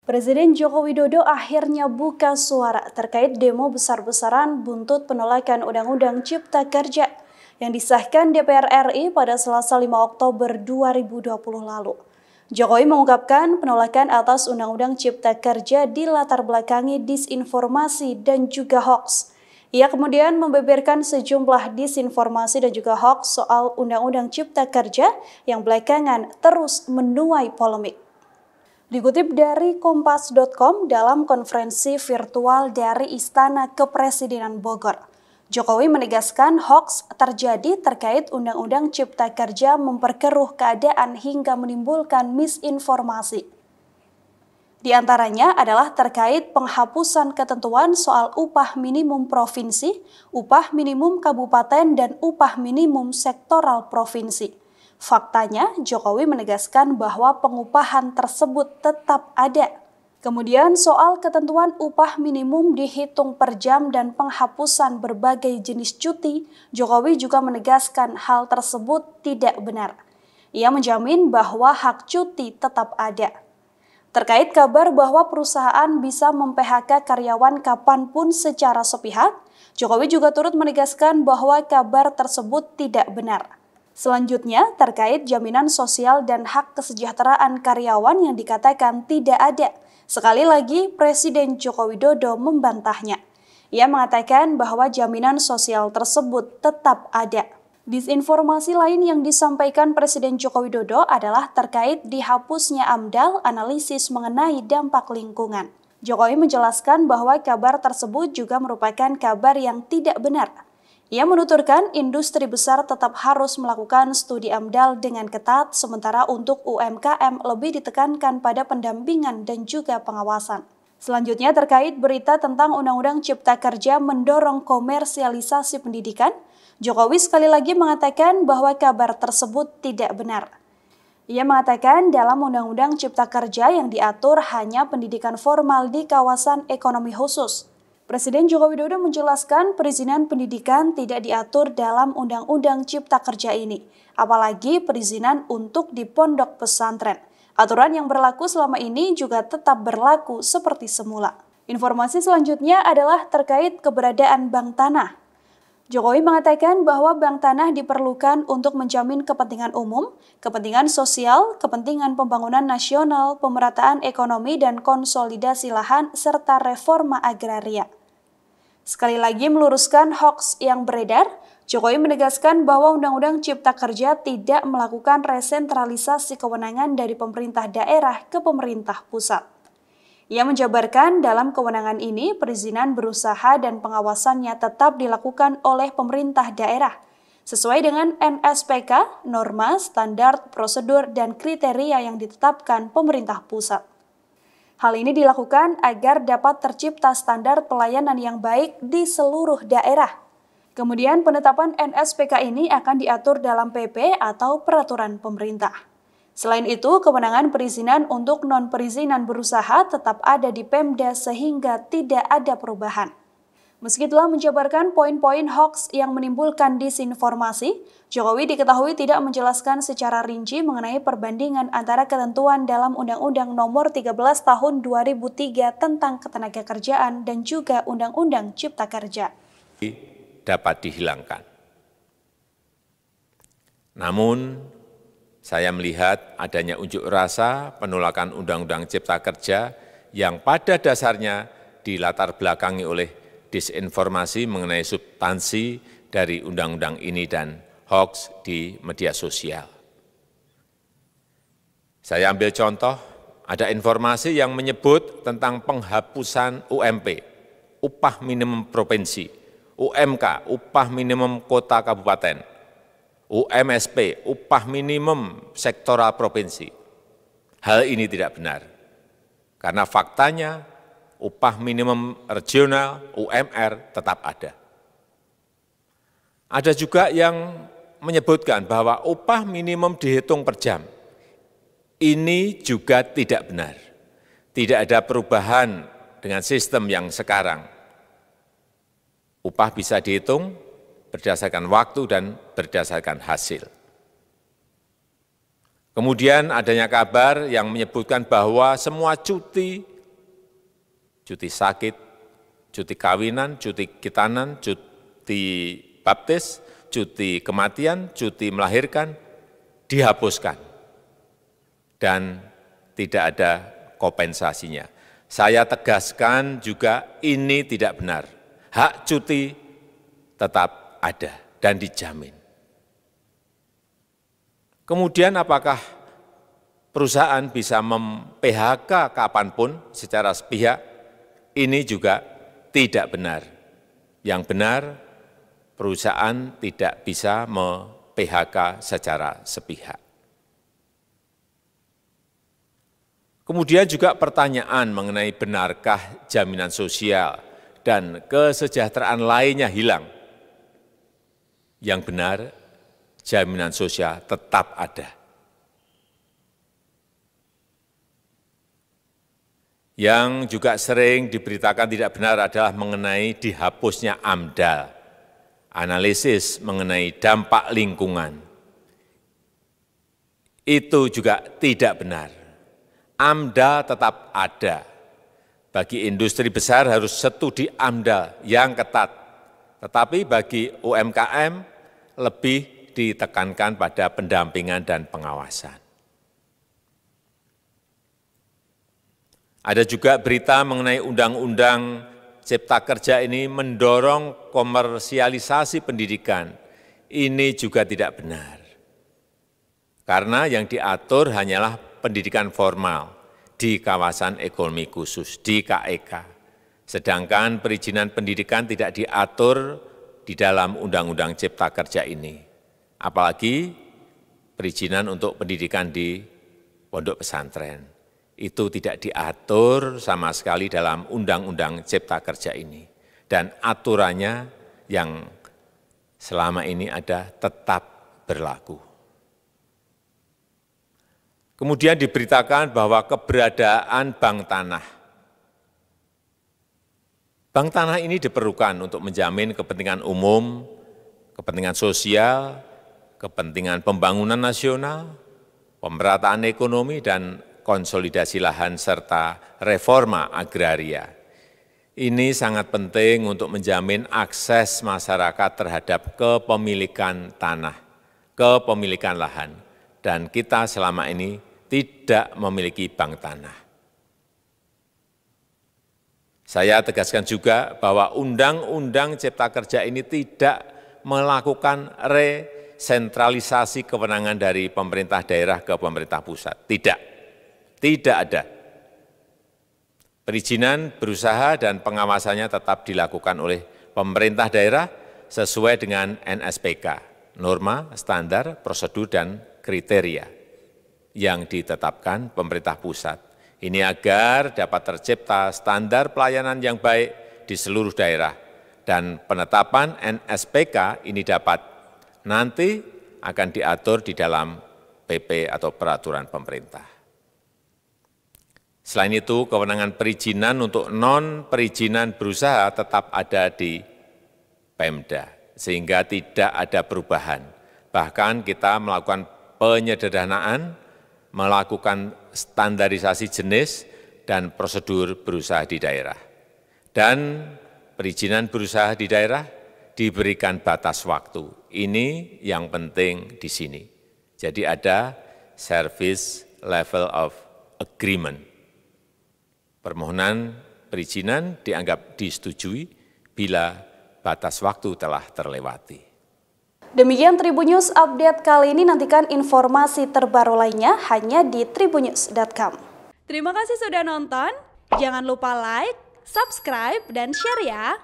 Presiden Joko Widodo akhirnya buka suara terkait demo besar-besaran buntut penolakan Undang-Undang Cipta Kerja yang disahkan DPR RI pada Selasa 5 Oktober 2020 lalu. Jokowi mengungkapkan penolakan atas Undang-Undang Cipta Kerja dilatar belakangi disinformasi dan juga hoaks. Ia kemudian membeberkan sejumlah disinformasi dan juga hoaks soal Undang-Undang Cipta Kerja yang belakangan terus menuai polemik. Dikutip dari Kompas.com dalam konferensi virtual dari Istana Kepresidenan Bogor, Jokowi menegaskan hoaks terjadi terkait Undang-Undang Cipta Kerja memperkeruh keadaan hingga menimbulkan misinformasi. Di antaranya adalah terkait penghapusan ketentuan soal upah minimum provinsi, upah minimum kabupaten, dan upah minimum sektoral provinsi. Faktanya, Jokowi menegaskan bahwa pengupahan tersebut tetap ada. Kemudian soal ketentuan upah minimum dihitung per jam dan penghapusan berbagai jenis cuti, Jokowi juga menegaskan hal tersebut tidak benar. Ia menjamin bahwa hak cuti tetap ada. Terkait kabar bahwa perusahaan bisa mem-PHK karyawan kapanpun secara sepihak, Jokowi juga turut menegaskan bahwa kabar tersebut tidak benar. Selanjutnya, terkait jaminan sosial dan hak kesejahteraan karyawan yang dikatakan tidak ada. Sekali lagi, Presiden Joko Widodo membantahnya. Ia mengatakan bahwa jaminan sosial tersebut tetap ada. Disinformasi lain yang disampaikan Presiden Joko Widodo adalah terkait dihapusnya AMDAL analisis mengenai dampak lingkungan. Jokowi menjelaskan bahwa kabar tersebut juga merupakan kabar yang tidak benar. Ia menuturkan industri besar tetap harus melakukan studi AMDAL dengan ketat, sementara untuk UMKM lebih ditekankan pada pendampingan dan juga pengawasan. Selanjutnya terkait berita tentang Undang-Undang Cipta Kerja mendorong komersialisasi pendidikan, Jokowi sekali lagi mengatakan bahwa kabar tersebut tidak benar. Ia mengatakan dalam Undang-Undang Cipta Kerja yang diatur hanya pendidikan formal di kawasan ekonomi khusus. Presiden Joko Widodo menjelaskan perizinan pendidikan tidak diatur dalam Undang-Undang Cipta Kerja ini, apalagi perizinan untuk di pondok pesantren. Aturan yang berlaku selama ini juga tetap berlaku seperti semula. Informasi selanjutnya adalah terkait keberadaan bank tanah. Jokowi mengatakan bahwa bank tanah diperlukan untuk menjamin kepentingan umum, kepentingan sosial, kepentingan pembangunan nasional, pemerataan ekonomi dan konsolidasi lahan, serta reforma agraria. Sekali lagi meluruskan hoaks yang beredar, Jokowi menegaskan bahwa Undang-Undang Cipta Kerja tidak melakukan resentralisasi kewenangan dari pemerintah daerah ke pemerintah pusat. Ia menjabarkan dalam kewenangan ini perizinan berusaha dan pengawasannya tetap dilakukan oleh pemerintah daerah, sesuai dengan NSPK, norma, standar, prosedur, dan kriteria yang ditetapkan pemerintah pusat. Hal ini dilakukan agar dapat tercipta standar pelayanan yang baik di seluruh daerah. Kemudian penetapan NSPK ini akan diatur dalam PP atau peraturan pemerintah. Selain itu, kewenangan perizinan untuk non-perizinan berusaha tetap ada di Pemda sehingga tidak ada perubahan. Meski telah menjabarkan poin-poin hoaks yang menimbulkan disinformasi, Jokowi diketahui tidak menjelaskan secara rinci mengenai perbandingan antara ketentuan dalam Undang-Undang Nomor 13 Tahun 2003 tentang Ketenagakerjaan dan juga Undang-Undang Cipta Kerja. Dapat dihilangkan. Namun, saya melihat adanya unjuk rasa penolakan Undang-Undang Cipta Kerja yang pada dasarnya dilatar belakangi oleh disinformasi mengenai substansi dari undang-undang ini dan hoaks di media sosial. Saya ambil contoh, ada informasi yang menyebut tentang penghapusan UMP, upah minimum provinsi, UMK, upah minimum kota kabupaten, UMSP, upah minimum sektoral provinsi. Hal ini tidak benar, karena faktanya upah minimum regional, UMR, tetap ada. Ada juga yang menyebutkan bahwa upah minimum dihitung per jam. Ini juga tidak benar. Tidak ada perubahan dengan sistem yang sekarang. Upah bisa dihitung berdasarkan waktu dan berdasarkan hasil. Kemudian adanya kabar yang menyebutkan bahwa semua cuti cuti sakit, cuti kawinan, cuti khitanan, cuti baptis, cuti kematian, cuti melahirkan, dihapuskan. Dan tidak ada kompensasinya. Saya tegaskan juga ini tidak benar. Hak cuti tetap ada dan dijamin. Kemudian apakah perusahaan bisa mem-PHK kapanpun secara sepihak? Ini juga tidak benar. Yang benar, perusahaan tidak bisa mem-PHK secara sepihak. Kemudian juga pertanyaan mengenai benarkah jaminan sosial dan kesejahteraan lainnya hilang. Yang benar, jaminan sosial tetap ada. Yang juga sering diberitakan tidak benar adalah mengenai dihapusnya AMDAL, analisis mengenai dampak lingkungan. Itu juga tidak benar. AMDAL tetap ada. Bagi industri besar harus studi AMDAL yang ketat. Tetapi bagi UMKM lebih ditekankan pada pendampingan dan pengawasan. Ada juga berita mengenai Undang-Undang Cipta Kerja ini mendorong komersialisasi pendidikan. Ini juga tidak benar. Karena yang diatur hanyalah pendidikan formal di kawasan ekonomi khusus, di KEK. Sedangkan perizinan pendidikan tidak diatur di dalam Undang-Undang Cipta Kerja ini. Apalagi perizinan untuk pendidikan di pondok pesantren. Itu tidak diatur sama sekali dalam Undang-Undang Cipta Kerja ini. Dan aturannya yang selama ini ada tetap berlaku. Kemudian diberitakan bahwa keberadaan bank tanah. Bank tanah ini diperlukan untuk menjamin kepentingan umum, kepentingan sosial, kepentingan pembangunan nasional, pemerataan ekonomi, dan konsolidasi lahan serta reforma agraria. Ini sangat penting untuk menjamin akses masyarakat terhadap kepemilikan tanah, kepemilikan lahan, dan kita selama ini tidak memiliki bank tanah. Saya tegaskan juga bahwa Undang-Undang Cipta Kerja ini tidak melakukan resentralisasi kewenangan dari pemerintah daerah ke pemerintah pusat. Tidak ada. Perizinan berusaha dan pengawasannya tetap dilakukan oleh pemerintah daerah sesuai dengan NSPK, norma, standar, prosedur, dan kriteria yang ditetapkan pemerintah pusat. Ini agar dapat tercipta standar pelayanan yang baik di seluruh daerah. Dan penetapan NSPK ini dapat nanti akan diatur di dalam PP atau peraturan pemerintah. Selain itu, kewenangan perizinan untuk non-perizinan berusaha tetap ada di Pemda, sehingga tidak ada perubahan. Bahkan kita melakukan penyederhanaan, melakukan standarisasi jenis dan prosedur berusaha di daerah. Dan perizinan berusaha di daerah diberikan batas waktu. Ini yang penting di sini. Jadi ada service level of agreement. Permohonan perizinan dianggap disetujui bila batas waktu telah terlewati. Demikian Tribunnews Update kali ini, nantikan informasi terbaru lainnya hanya di tribunnews.com. Terima kasih sudah nonton, jangan lupa like, subscribe, dan share ya.